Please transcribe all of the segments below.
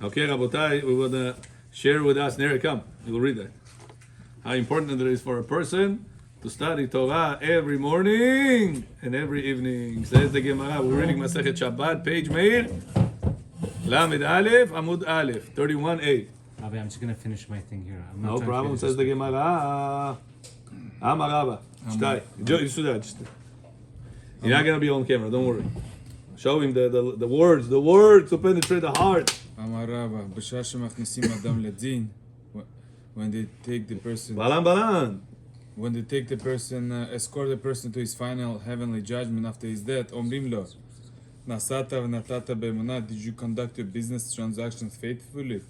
Okay, Rabotai, we will share with us. Neri, come. We will read that. How important it is for a person to study Torah every morning and every evening. Says the Gemara. We're reading Masechet Shabbat, page Meir, Lamed Aleph, Amud Aleph, 31a. Rabbi, I'm just going to finish my thing here. No problem, says the Gemara. Amar Rabba. Shtai. You're not going to be on camera, don't worry. Show him the words to penetrate the heart. אמר רבא, בשעה שמכניסים אדם לדין, when they take the person, when they take the person, escort the person to his final heavenly judgment after his death, אומרים לו, נסעת ונתת באמונה, did you conduct your business transactions faithfully?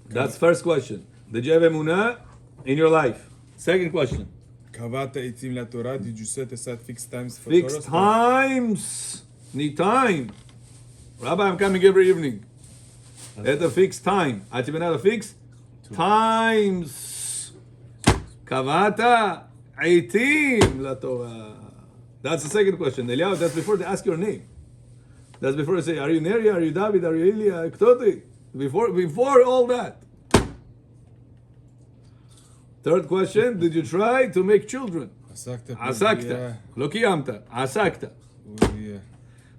That's first question. Did you have emunah in your life? Second question. קבעת עצים לתורה, did you set aside fixed times for Fixed times. Need time. Rabbi, I'm coming every evening. At a fixed time. At even at a fixed times. Kavata aitim la Torah. That's the second question. Eliyahu, that's before they ask your name. That's before they say, are you Neri? Are you David? Are you Ilya? Ktoti? Before all that. Third question, did you try to make children? Asakta. Lo kiyamta. Asakta.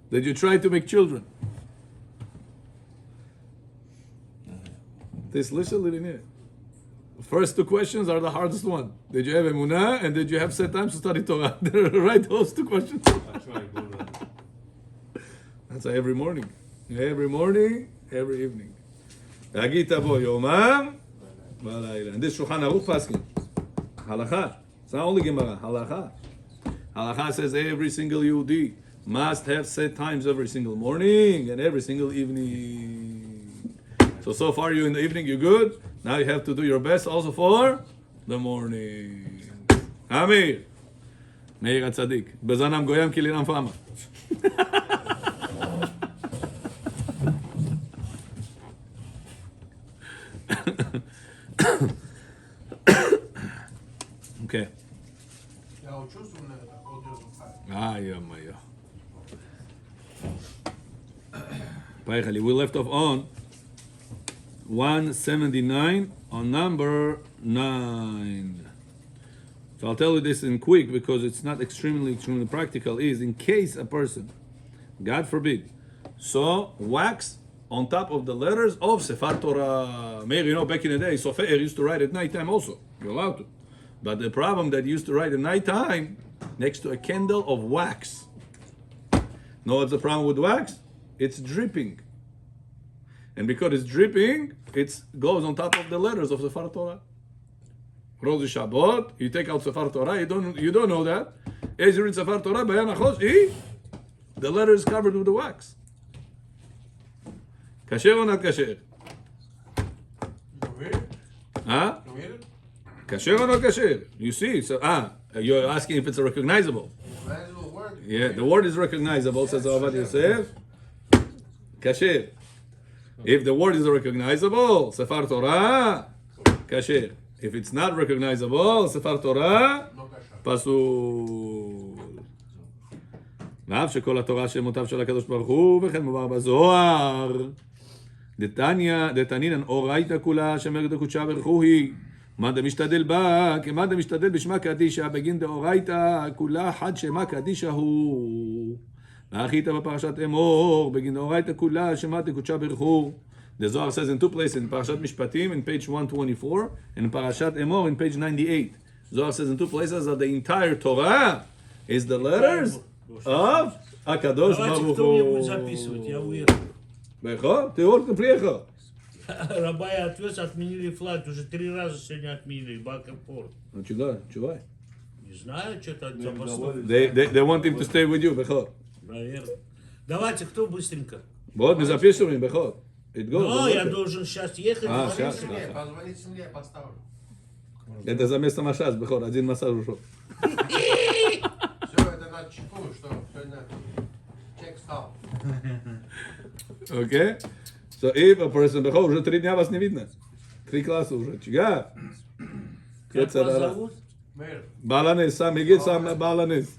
Did you try to make children? This listen. First two questions are the hardest one. Did you have emunah and did you have set times to study Torah? Right, those two questions. That's every morning. Every morning, every evening. Agita bo yomam balayla. And this Shulchan Aruch Paskin. Halachah. It's not only Gemara. Halachah. Halachah says every single Yehudi must have set times every single morning and every single evening. So far you're in the evening, you're good. Now you have to do your best also for the morning. Amir. Meir HaTzadik. Bezanam goyam kilinam fama. Okay. We left off on 179 on number 9. So I'll tell you this in quick because it's not extremely practical. Is in case a person, God forbid, saw wax on top of the letters of Sefer Torah. Maybe back in the day, Sofer used to write at night time also. You're allowed to. But the problem that he used to write at night time next to a candle of wax. Know what's the problem with wax? It's dripping. And because it's dripping, it goes on top of the letters of Sefer Torah. Rosh Shabbat, you take out Sefer Torah, you don't know that. As you read Sefer Torah, the letter is covered with the wax. Kasher or not kasher? Huh? Kasher or not kasher? You see, so you're asking if it's a recognizable. Recognizable word. Yeah, the word is recognizable, says Avad Yosef. Kasher. If the word is recognizable, Sefer Torah, kasher. If it's not recognizable, Sefer Torah, פסול. ואף שכל התורה שמותיו של הקדוש ברוך הוא, וכן מובא בזוהר. דתנינן אורייתא כולה, שמרד הקודשה ברכו היא. מה דמשתדל בה, כמה דמשתדל בשמה קדישה, בגין דאורייתא כולה חד שמה קדישה הוא. ואחית בפרשת אמור, בגין דאורייתא כולה, שמה דקודשה ברכו. The Zohar says in two places, in Parashat Mishpatim, in page 124, and in Parashat Emor, in page 98. Zohar says in two places that the entire Torah is the letters of HaKadosh Baruch Hu. Бехо? Ты только приехал. Раба и отвез, отменили флаг, уже 3 раза сегодня отменили, Бакерпорт. Ну, чувай. Не знаю, что-то запасное. They want him to stay with you, Бехо. Наверное. Давайте, кто быстренько? Вот, мы записываем, Бехо. Но я должен сейчас ехать. Сейчас. Позвонить семье, поставлю. Это за место массаж, Бехо, один массаж ушел. Все, это на чеку, что сегодня чек стал. Okay? So if a person, Бехо, уже 3 дня вас не видно. 3 класса уже. Чига? Как вас зовут? Баланес, сам, иди сам на Баланес.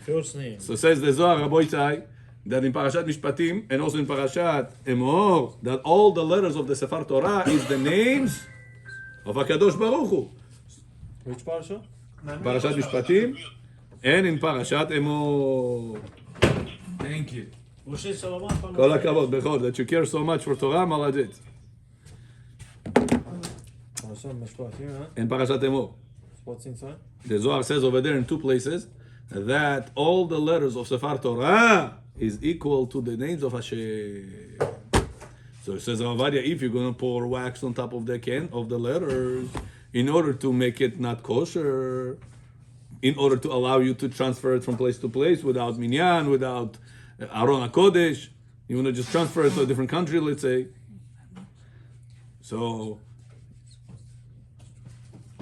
First name. So says the Zohar, Rabbi Tzai, that in Parashat Mishpatim and also in Parashat Emor, that all the letters of the Sefer Torah is the names of HaKadosh Baruch Hu. Which parasha? Parashat Mishpatim and in Parashat Emor. Thank you. משה סולומון פעם כל הכבוד, בכבוד, that you care so much for Torah, Malajit. Parasha Mishpat here, huh? In Parashat Emor. What's inside? The Zohar says over there in two places that all the letters of Sefer Torah is equal to the names of Hashem. So it says, Avadia, if you're going to pour wax on top of the letters, in order to make it not kosher, in order to allow you to transfer it from place to place without minyan, without Aron HaKodesh, you want to just transfer it to a different country, let's say. So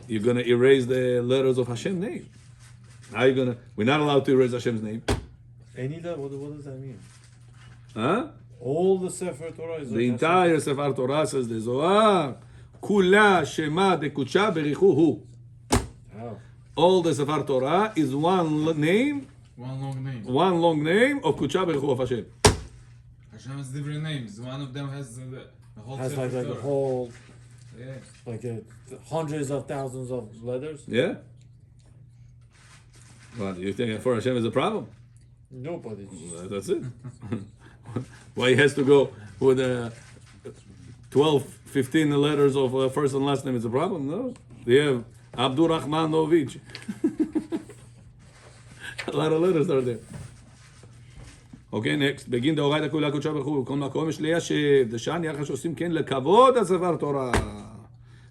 you're going to erase the letters of Hashem's name. How are you going to? We're not allowed to erase Hashem's name. Any that? What does that mean? Huh? All the Sefer Torah is The entire Sefer Torah says the Zohar, Kula Shema Dekucha Berichu Hu. How? All the Sefer Torah is one name, One long name of Kucha Berichu of Hashem. Hashem has different names. One of them has the whole Has Sefer like a Torah. whole, Yeah. like hundreds of thousands of letters. Yeah? What, do you think for Hashem is a problem? Nobody. That's it. Why he has to go with 12, 15 letters of first and last name is a problem? No. They have Abdur Rahmanovich. A lot of letters are there. Okay, next. בגין דאורייתא כולה קודשה ברוך הוא, בכל מקום יש ליישב, דשאן יחד שעושים כן לכבוד הספר תורה.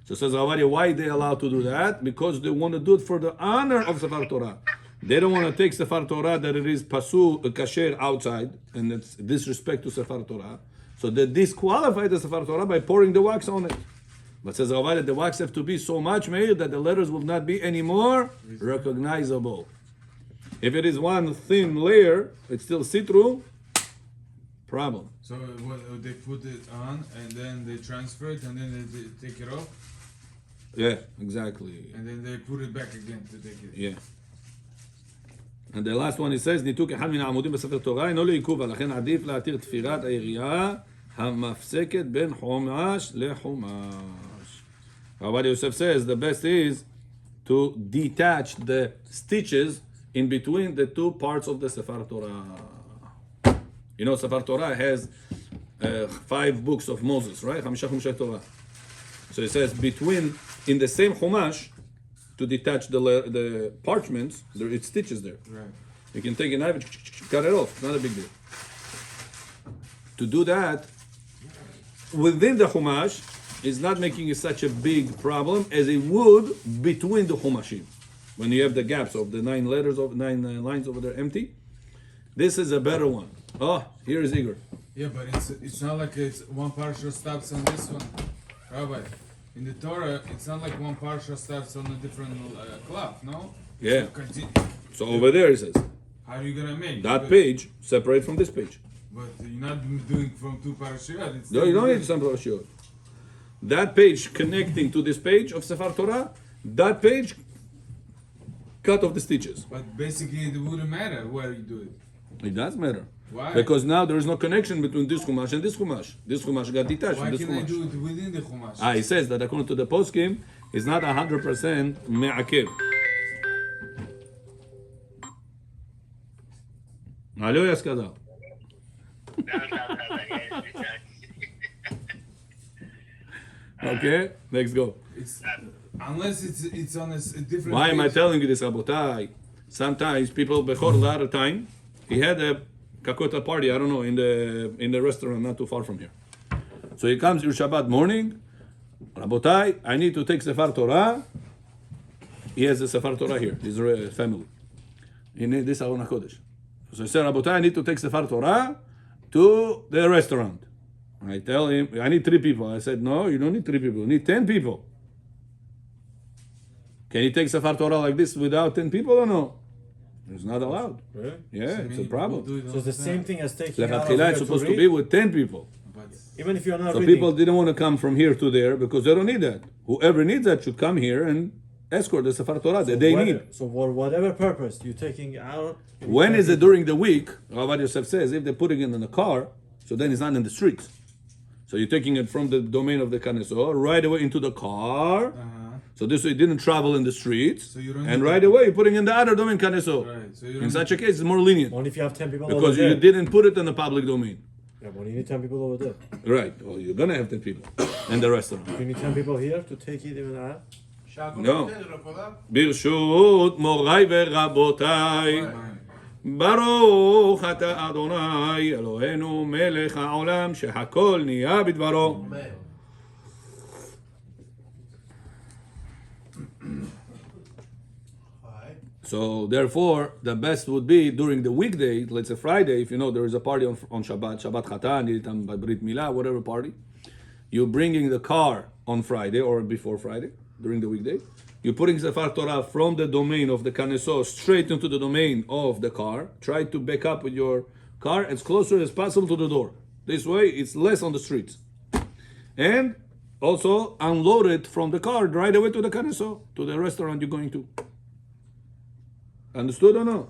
So says Ravadia, why they allowed to do that? Because they want to do it for the honor of Sefer Torah. They don't want to take Sefer Torah that it is pasul, kasher outside, and it's disrespect to Sefer Torah. So they disqualify the Sefer Torah by pouring the wax on it. But says Ravadia, the wax have to be so much made that the letters will not be anymore recognizable. If it is one thin layer, it's still see-through, problem. So what, they put it on and then they transfer it and then they take it off Yeah, exactly. and then they put it back again to take it. Yeah. And the last one, it says, ניתוק אחד מן העמודים בספר תורה אינו לעיכוב, ולכן עדיף להתיר תפירת היריעה המפסקת בין חומש לחומש. Rabbi Yosef says the best is to detach the stitches in between the two parts of the Sefer Torah. You know, Sefer Torah has 5 books of Moses, right? חמישה חומשי Torah. So it says between, in the same chumash, to detach the parchments, there it's stitches there. Right. You can take a knife and cut it off. It's not a big deal. To do that within the chumash is not making it such a big problem as it would between the chumashim. When you have the gaps of the 9 letters of 9 lines over there empty, this is a better one. Oh, here is Igor. Yeah, but it's not like it's one parsha stops on this one. Rabbi, in the Torah, it's not like one parsha stops on a different cloth, no? Yeah. So continue. So over there it says How are you gonna make that But- page separate from this page. But you're not doing from 2 parashiyot. It's No, you don't need some parashiyot. That page connecting to this page of Sefer Torah, that page cut off the stitches. But basically, it wouldn't matter where you do it. It does matter. Why? Because now there is no connection between this chumash and this chumash. This chumash got detached Why from this can I chumash. do it within the chumash? He says that according to the poskim, it's not 100% me'akev. Алло, я сказал. Okay, next go. It's, unless it's on a different. Why am I page. telling you this, Rabotai? Sometimes people, before a lot of time, he had a kakota party, I don't know, in the restaurant not too far from here. So he comes your Shabbat morning, Rabotai, I need to take Sefer Torah. He has a Sefer Torah here, his family. He needs this Aron HaKodesh. So he said, Rabotai, I need to take Sefer Torah to the restaurant. I tell him, I need 3 people. I said, no, you don't need 3 people, you need 10 people. Can he take Sefer Torah like this without 10 people or no? It's not allowed. Really? Yeah, So it's a many problem. people do it So all it's the the same time. thing as taking out of Lechatchila here is to supposed to read? be with 10 people. But Even if you're not So reading. people didn't want to come from here to there because they don't need that. Whoever needs that should come here and escort the Sefer Torah that they need. So for whatever purpose you're taking out. When is it during the week? Rabbi Yosef says if they're putting it in the car, so then it's not in the streets. So you're taking it from the domain of the Knesset right away into the car. So this way it didn't travel in the streets. So you don't and need right away you're putting in the other domain Knesset. Right. So you In don't such a case, it's more lenient Only if you have 10 people over because there. you didn't put it in the public domain. Yeah, but you need 10 people over there. Right. Well, you're gonna have 10 people in the restaurant. You need 10 people here to take it even out. שהכל No. בסדר, כבודה? ברשות מוריי ורבותיי, ברוך אתה אדוני אלוהינו מלך העולם שהכל נהיה בדברו. אמן. היי. So therefore, the best would be during the weekday, let's say Friday, if you know there is a party on Shabbat, Shabbat Chatan, Brit Milah, whatever party, you're bringing the car on Friday or before Friday, during the weekday. You're putting Sefer Torah from the domain of the Knesset straight into the domain of the car. Try to back up with your car as closer as possible to the door. This way, it's less on the streets. And also unload it from the car right away to the Knesset, to the restaurant you're going to. Understood or no?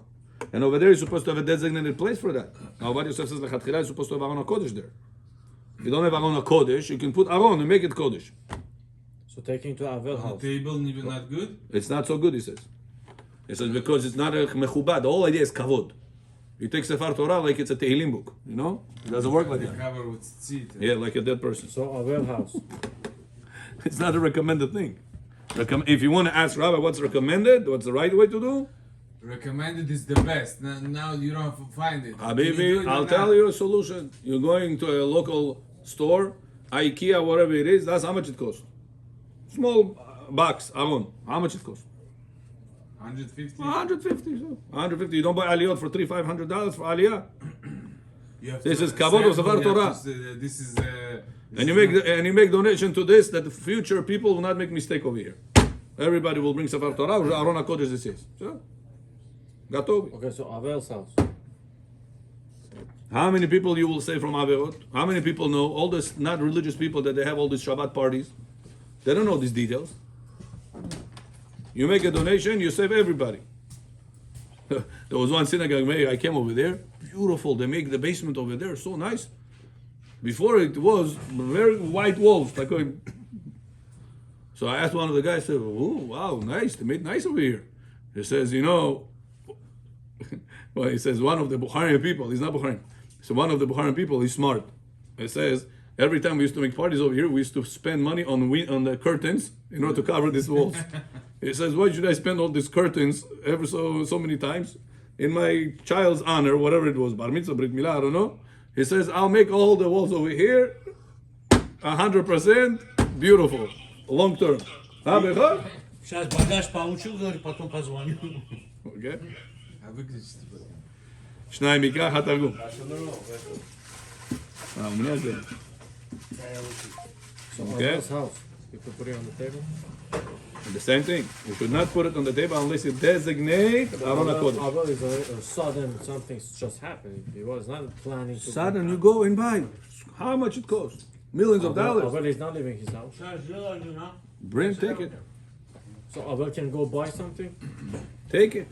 And over there, you're supposed to have a designated place for that. Now, what Yosef says, you're supposed to have Aron HaKodesh there. If you don't have Aron HaKodesh, you can put Aron and make it Kodesh. So taking to Avel The house. table even not good. It's not so good, he says. He says because it's not a mechubad. The whole idea is kavod. You take Sefer Torah like it's a Tehillim book, you know? It doesn't work like that. Cover with tzitzit. Yeah, like a dead person. So Avel house. It's not a recommended thing. If you want to ask Rabbi what's recommended, what's the right way to do, Recommended is the best. Now you don't find it. Can you do Habibi, it I'll or tell not? you a solution. You're going to a local store, IKEA, whatever it is, that's how much it costs. Small box, Aron. How much it costs? 150. 150. So. 150. You don't buy aliyot for $300-$500 for aliyah. You have This to is kavod of sample, Sefer you have Torah. to say, this is. And you make donation to this that the future people will not make mistake over here. Everybody will bring Sefer Torah. Aron HaKodesh this is. So, Gatov. Okay, so Avel's house. How many people you will say from Averot? How many people know all this not religious people that they have all these Shabbat parties? They don't know these details. You make a donation, you save everybody. There was one synagogue mayor, I came over there. Beautiful. They make the basement over there so nice. Before it was very white walls. Like so I asked one of the guys, I said, oh, wow, nice. They made nice over here. He says, you know, well, he says one of the Bukharian people, he's not Bukharian. So one of the Bukharian people, he's smart. He says, every time we used to make parties over here, we used to spend money on the curtains in order to cover these walls. He says, why should I spend all these curtains ever so many times? In my child's honor, whatever it was, bar mitzvah, brit milah, I don't know. He says, I'll make all the walls over here 100% beautiful, long term. Сейчас багаж получу, говорит, потом позвоню. Okay. А выглядит типа. שניים מקרא, אחד תרגום. У меня здесь. So Okay. Avel's house. You can put it on the table. The same thing. You should not put it on the table unless you designate Aron HaKodesh. Avel is a sudden something's just happening. He was not planning to. Sudden, you go and buy. How much it costs? Millions of dollars. Avel is not leaving his house. Сейчас сделаю, на. Bring, take it. So Avel can go buy something. Take it.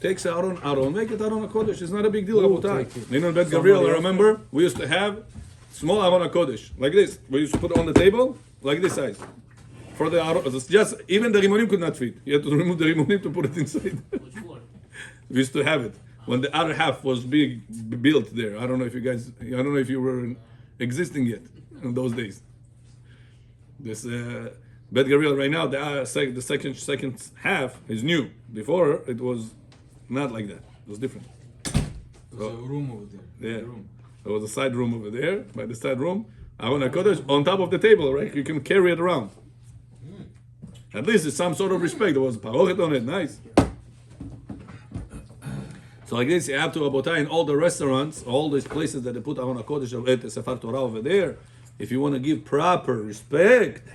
Takes Aron, make it Aron HaKodesh. It's not a big deal, Who will Rabotai. take it? You know, in Bet Somebody Gabriel, I else remember, we used to have small Aron HaKodesh, like this. We used to put it on the table, like this size. For the Aron, it's just, even the Rimonim could not fit. You had to remove the Rimonim to put it inside. Which one? We used to have it. When the other half was being built there. I don't know if you were existing yet in those days. This Bet Gabriel right now, the second half is new. Before, it was not like that. It was different. There's a room over there. Yeah. Room. There was a side room over there, by the side room. Aron HaKodesh on top of the table, right? You can carry it around. At least it's some sort of respect. There was parochet on it, nice. So like this, you have to Rabotai in all the restaurants, all these places that they put Aron HaKodesh at the Sefer Torah over there. If you want to give proper respect,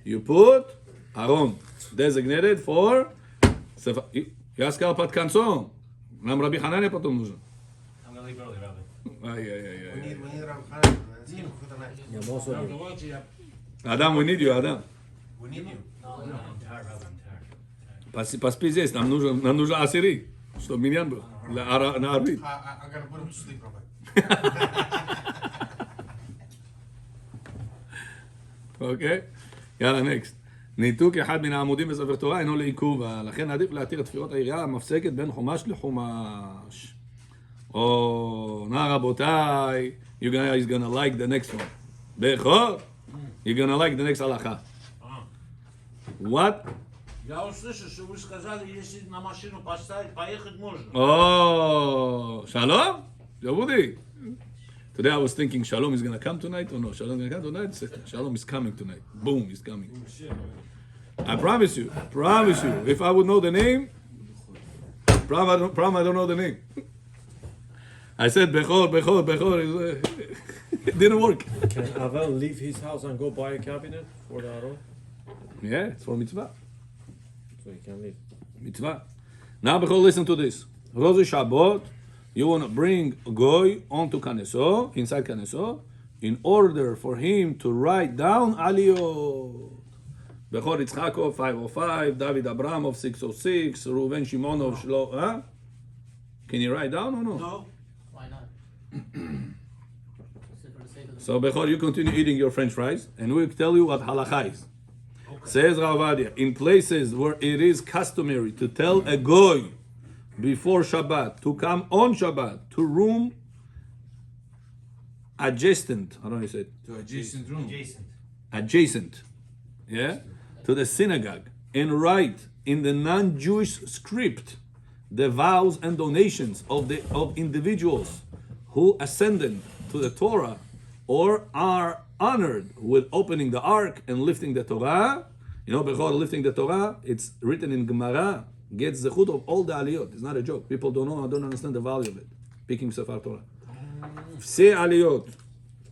you put Aron, designated for Sefer. Yaskal Pat Kanson. Nam Rabbi Hanania potom нужен. I'm gonna leave early, Rabbi. Ay, ay, ay, ay. We need Ram Khan. Yeah, most of Now, them. давайте я. Adam, we need you, Adam. We need you. No, I'm tired, Rabbi. I'm tired. поспи здесь, нам нужен асири, чтобы миньян был, на арбит. I'm gonna put him to sleep, Rabbi. אוקיי? יאללה, נקסט. ניתוק אחד מן העמודים בספר תורה אינו לעיכוב, לכן עדיף להתיר את תפילות העירייה המפסקת בין חומש לחומש. או, נא רבותיי, you guys gonna like the next one. בכור, you're gonna like the next הלכה. What? Я услышал, что вы сказали, если на машину поставить, поехать можно. Oh, Shalom? Yavudi. Today I was thinking Shalom is gonna come tonight or no? Shalom is gonna come tonight? Shalom is coming tonight. Boom, he's coming. I promise you. If I would know the name, I don't know the name. I said Bechor. It didn't work. Can Avel leave his house and go buy a cabinet for the Aron? Yeah, it's for mitzvah. So he can leave. Mitzvah. Now, Bechor, listen to this. Rosh Shabbat, you want to bring a goy onto Kaneso, inside Kaneso, in order for him to write down Aliyot. Bechor Yitzchakov 505, David Abramov 606, Reuven Shimonov Shlo. Huh? Can you write down or no? No. Why not? For the sake of the So Bechor, you continue eating your French fries, and we'll tell you what halacha is. Says Rav Ovadia, in places where it is customary to tell a goy before Shabbat to come on Shabbat to room adjacent. How do you say it? To adjacent room. Adjacent, yeah, to the synagogue, and write in the non-Jewish script the vows and donations of individuals who ascended to the Torah or are honored with opening the ark and lifting the Torah. You know, before lifting the Torah, it's written in Gemara, gets the chut of all the aliyot. It's not a joke. People don't understand the value of it. Picking Sefer Torah. Vse aliyot,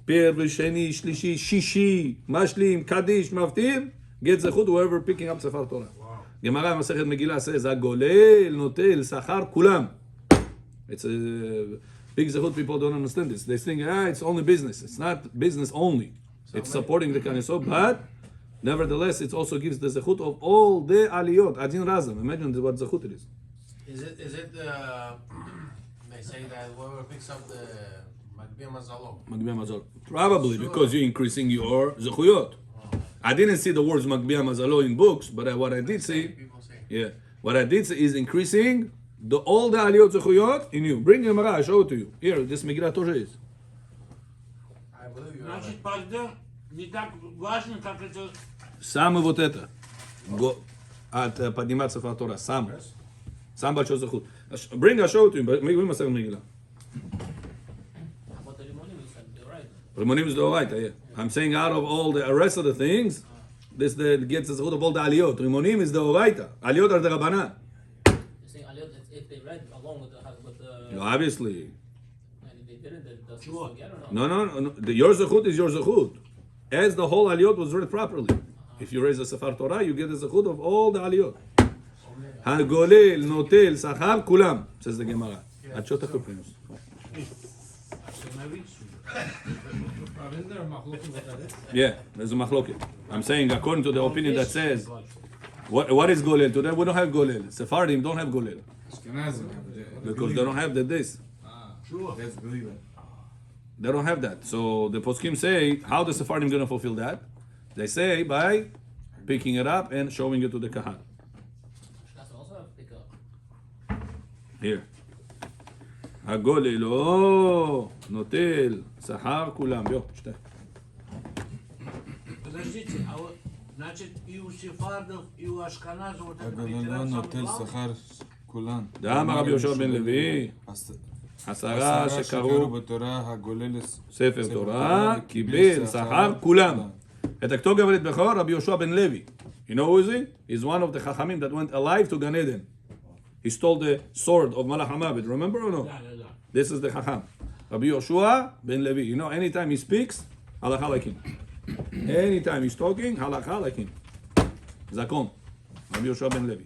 per, sheni, shlishi, shishi, mashlim, kaddish, maftir, gets the chut whoever picking up Sefer Torah. Gemara Masechet Megillah says, Agolel, notel, sachar, kulam. It's a big zechut. People don't understand this. They think, it's only business. It's not business only. It's supporting the Kanesot, but nevertheless, it also gives the zechut of all the aliyot. Adin Razam. Imagine what zechut it is. Is it they say that whoever picks up the Magbia Mazalo? Magbia Mazal. Probably because you're increasing your zechuyot. I didn't see the words Magbia Mazalo in books, but what I did see, People say. what I did see is increasing all the aliyot zechuyot in you. Bring Gemara, I show it to you. Here, this Megillah тоже is. I believe you. Значит, пардон, не так важно, как это... Сам вот это. От подниматься в Тора. Сам большой захуд. Bring, I show it to you. We must have Megillah. But the Rimonim is right. Rimonim is the Oraita, yeah. I'm saying out of all the rest of the things, this gets the zechut of all the aliyot. Rimonim is the Oraita. Aliyot are the Rabbanan. You're saying Aliyot, if they read along with the Obviously. and if they didn't, does it still get or no? No. Your zechut is your zechut. As the whole aliyot was read properly. If you raise a Sefer Torah, you get the zechut of all the aliyot. Hagolel, notel, sachar, kulam, says the Gemara. Achot HaKuprinos. Isn't there a machlokes about it? Yeah, there's a machloket. I'm saying according to the opinion that says, what is golel? Today we don't have golel. Sephardim don't have golel. Ashkenazim. Because they don't have this. That's believe it. They don't have that. So the poskim say, how the Sephardim going to fulfill that? They say by picking it up and showing it to the kahan. That's also have to pick up. Here. הגולל, או, נוטל, שכר, כולם. יו, שתי. Подождите, а вот, значит, и у сефардов, и у ашканазов вот это הגוללון ветеран самый נוטל главный? שכר כולן. דאמר רבי יהושע בן לוי, 10 שקראו בתורה הגולל ספר תורה, קיבל שכר, כולם. את הכתוב את בכור, רבי יהושע בן לוי. You know who is he? He's one of the chachamim that went alive to Gan Eden. He stole the sword of Malach HaMavet. Remember or no? Да. This is the chacham. Rabbi Yoshua ben Levi. You know, anytime he speaks, halakha like him. Anytime he's talking, halakha like him. Zakon. Rabbi Yoshua ben Levi.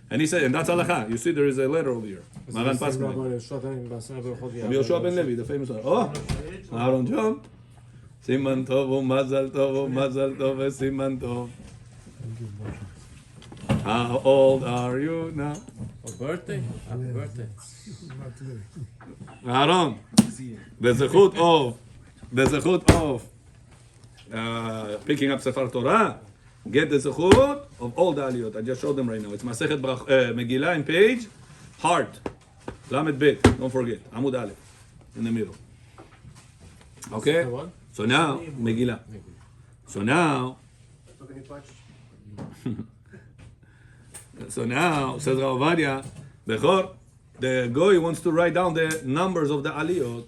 And he said, and that's halakha. You see, there is a letter over here. Maran Pascal. Rabbi Yoshua ben Levi, the famous one. Oh, Aaron John. Siman tov, mazal tov, mazal tov, siman tov. How old are you now? A birthday? Happy birthday. Aaron, the zechut of picking up Sefer Torah, get the zechut of all the aliyot. I just showed them right now. It's Masechet Megillah in page, heart, Lamed Bet, don't forget, Amud Aleph, in the middle. Okay? What? So now, Megillah. So now, says Rav Ovadia, Bechor, the goy wants to write down the numbers of the aliyot.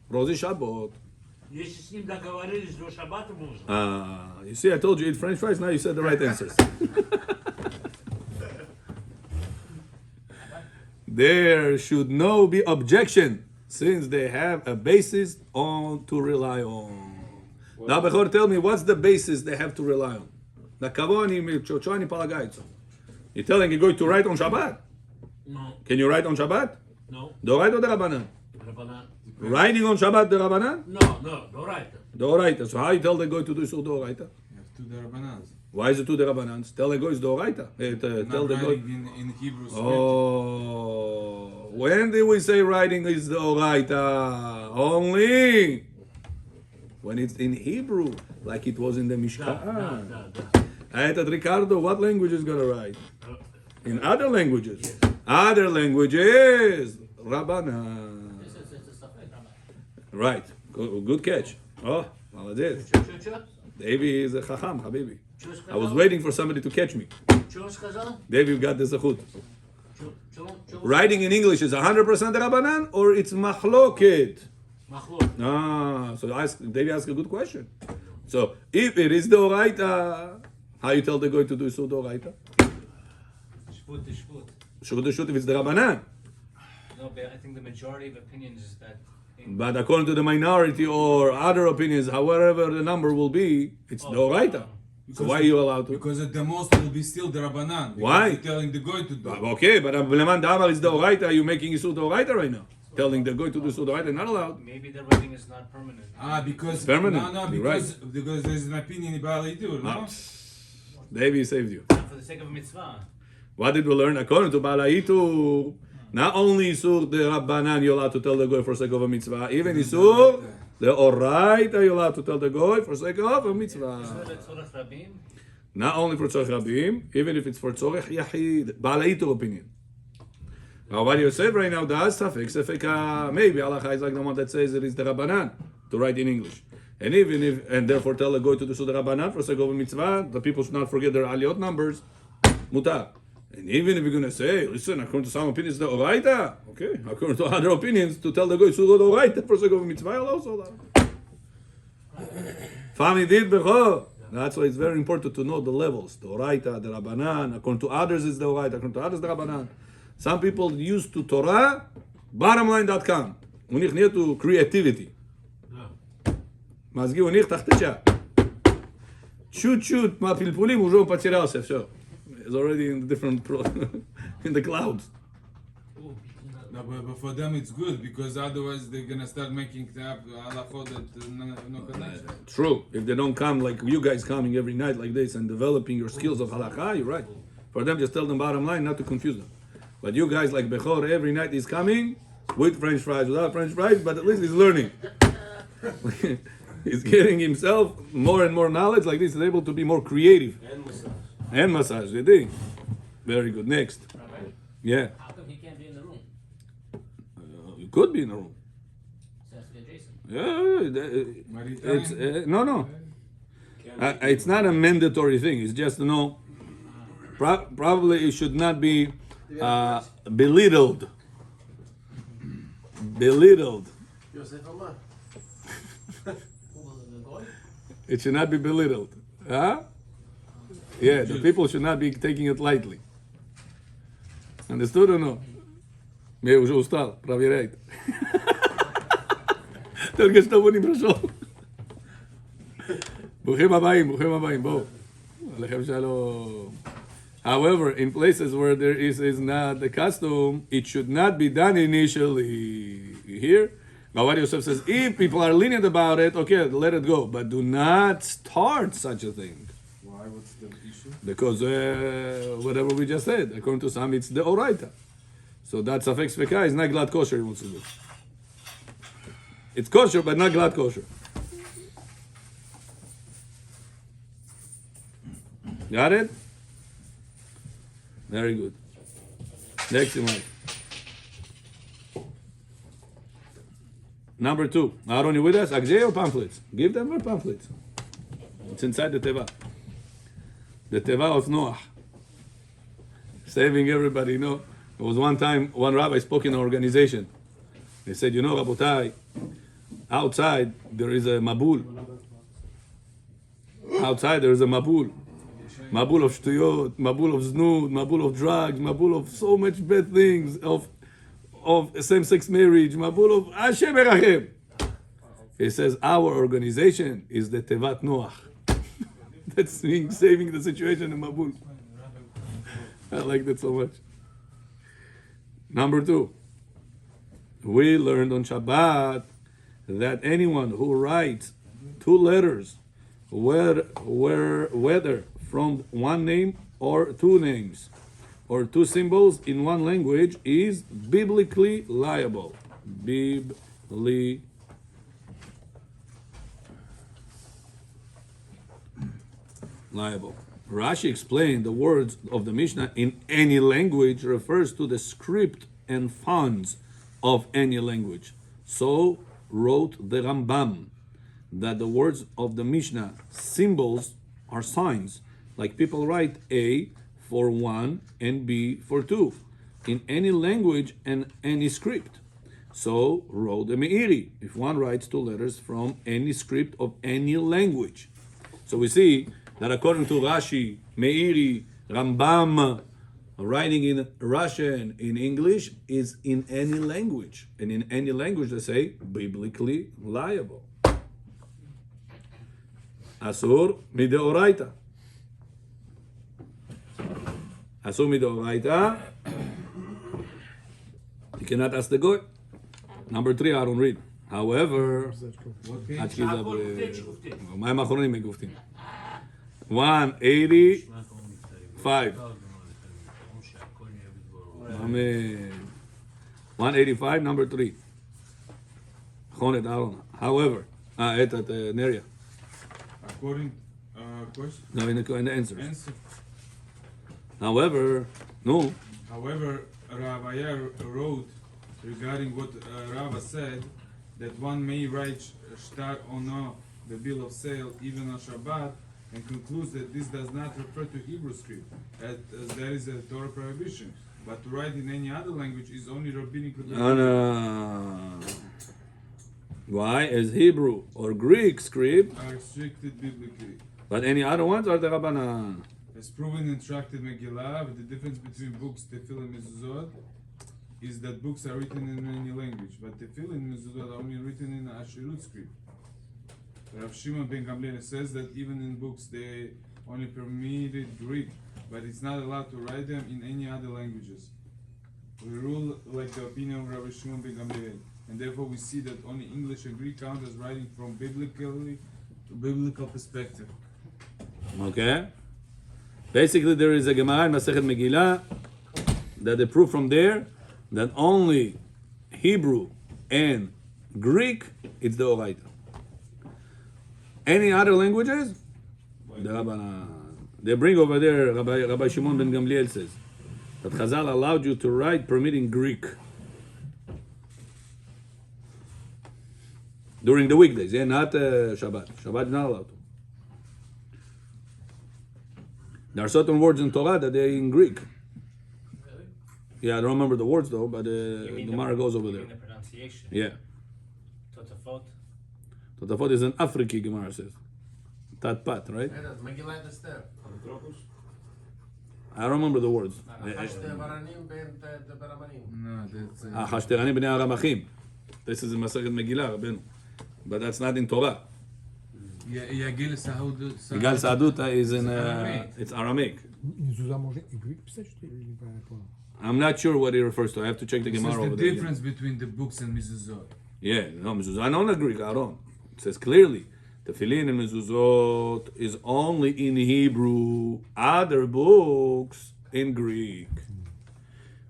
Rozi Shabbat. Если с ним договорились до шаббата, можно. You see, I told you eat French fries. Now you said the right answers. There should no be objection, since they have a basis on to rely on. Now, Bechor, tell me, what's the basis they have to rely on? You're telling you're going to write on Shabbat? No, Can you write on Shabbat? no, Doraita or Derabanan? Rabbanan. Writing on Shabbat Derabanan? No, don't write it. Doraita. So how you tell the goy to do Isur Doraita? You have two derabanans. Why is it two Derabanans? Tell the goy it's Doraita. Tell Not the goy. writing in Hebrew script. Oh, when did we say writing is Doraita? Only when it's in Hebrew, like it was in the Mishkan. Ricardo, what language is gonna write? In other languages. Other languages. Rabbanan. This is it's a safek, Rabbi. Right. Good catch. Oh, молодец. Чё? Davey is a chacham, habibi. Чё I was сказал? waiting for somebody to catch me. Чё сказал? Davey got the zechut. Чё? Writing in English is 100% Rabbanan or it's machloket? Махлот. So Davey asked a good question. So if it is the oraita, how you tell the guy to do so the oraita? Should if it's the Rabbanan. No, but I think the majority of opinions is that. But according to the minority or other opinions, however the number will be, it's the oraita. So why are you allowed to? Because at the most will be still the Rabbanan. Why? You're telling the goy to do. Okay, but Leman Damar is the oraita. You're making Isur the oraita right now. Telling the guy to do Isur the oraita, not allowed. Maybe the writing is not permanent. Because It's permanent. No, You're because there's an opinion about it too, no? Davey saved you. Not for the sake of a mitzvah. What did we learn? According to Balaitu, not only Isur the Rabbanan you're allowed to tell the goy for sake of a mitzvah, even Isur the oraita you're allowed to tell the goy for sake of a mitzvah. Isn't it Tzorech Rabim? Not only for tzorech rabim, even if it's for tzorech yachid. Balaitu opinion. Now what you said right now, das safek maybe halacha is like the one that says it is the Rabbanan to write in English. And even if, and therefore tell the goy to do so the Rabbanan for sake of a mitzvah, the people should not forget their aliyot numbers. Mutar. And even if you're going to say, listen, according to some opinions, the oraita, okay, according to other opinions, to tell the goy to do the oraita for sake of a mitzvah, also allowed. Fami did bechor. That's why it's very important to know the levels. The oraita, the Rabbanan. According to others, it's the oraita. According to others, the Rabbanan. Some people used to Torah, bottomline.com. Unich near to creativity. Мозги у них тахтыча. Чуть-чуть мапильпулим уже он потерялся, все. He's already in the different in the clouds. No, but for them it's good because otherwise they're gonna start making halachot that no connection. True. If they don't come like you guys coming every night like this and developing your skills of halakha, you're right. For them, just tell them bottom line, not to confuse them. But you guys like Bechor, every night he's coming with French fries, without French fries, but at least he's learning. He's getting himself more and more knowledge. Like this, he's able to be more creative. And massage. You think? Very good. Next. Rabbi, Yeah. how come he can't be in the room? You could be in the room. So it has to be adjacent. Yeah. It's no. It's not a mandatory thing. It's just probably it should not be belittled. Belittled. Yosef Amar. Who was the goy? It should not be belittled. Huh? Yeah, the people should not be taking it lightly. Understood or no? Я уже устал, проверяет. Только чтобы не прошел. ברוכים הבאים, בואו. עליכם שלום. However, in places where there is not the custom, it should not be done initially. You hear? Gawad Yosef says, if people are lenient about it, okay, let it go. But do not start such a thing. Why? Why? What's the issue? Because whatever we just said, according to some, it's the oraita. So that safek sveka is not glad kosher. He wants to do. It's kosher, but not glad kosher. Got it? Very good. Next one. Number 2. Aaron, you with us? Agzei or pamphlets? Give them more pamphlets. It's inside the teva. The teva of Noah. Saving everybody, you know. There was one time, one rabbi spoke in an organization. He said, you know, Rabotai, outside there is a mabul. Outside there is a mabul. Mabul of shtuyot, mabul of znut, mabul of drugs, mabul of so much bad things, of same-sex marriage, mabul of Hashem Erachem. He says, our organization is the Tevat Noach. That's me saving the situation in Mabul. I like that so much. Number 2. We learned on Shabbat that anyone who writes 2 letters, whether from one name or 2 names, or 2 symbols in one language, is biblically liable. Liable. Rashi explained the words of the Mishnah in any language refers to the script and fonts of any language. So wrote the Rambam that the words of the Mishnah, symbols are signs, like people write A for 1 and B for 2 in any language and any script. So wrote the Meiri, if one writes 2 letters from any script of any language. So we see that according to Rashi, Meiri, Rambam, writing in Russian, in English, is in any language. And in any language, they say, biblically liable. Asur mideoraita. Asur mideoraita. You cannot ask the goy. Number 3, I don't read. However, מה הם האחרונים מגופתים? 185. Amen. 185, number 3. However, Neria. According, question? No, in the answers. Answer. However, no. However, Ravaya wrote regarding what Rava said, that one may write shtar on the bill of sale even on Shabbat, and concludes that this does not refer to Hebrew script, as there is a Torah prohibition. But to write in any other language is only rabbinic. Why? As Hebrew or Greek script are restricted biblically. But any other ones are the Rabbanan. As proven in Tractate Megillah, the difference between books Tefillah and Mezuzot is that books are written in any language, but Tefillah and Mezuzot are only written in Ashirut script. Rav Shimon ben Gamliel says that even in books they only permitted Greek, but it's not allowed to write them in any other languages. We rule like the opinion of Rav Shimon ben Gamliel, and therefore we see that only English and Greek count as writing from biblical perspective. Okay? Basically, there is a Gemara in Masechet Megillah that they prove from there that only Hebrew and Greek, it's the Oraita. Any other languages? The Rabbanan. They bring over there, Rabbi Shimon ben Gamliel says, that Chazal allowed you to write permitting Greek during the weekdays, not Shabbat. Shabbat is not allowed to. There are certain words in Torah that they're in Greek. Really? Yeah, I don't remember the words though, but You mean the Gemara goes over you there. mean the pronunciation? Yeah. Totafot? Totafot is an Afriki, Gemara says. Tatpat, right? Megillat Esther. I don't remember the words. Hashtevaranim ben Beramanim. No, that's Hashterani b'nei Aramachim. This is in Masechet Megillah, Rabbeinu. But that's not in Torah. Yagil Sahudut. Igal Saduta is in, it's Aramaic. I'm not sure what it refers to. I have to check the Gemara over the there. difference between the books and Mezuzot. Yeah, no, Mezuzah. I don't agree, Aaron. It says clearly Tefillin and mezuzot is only in Hebrew. Other books in Greek.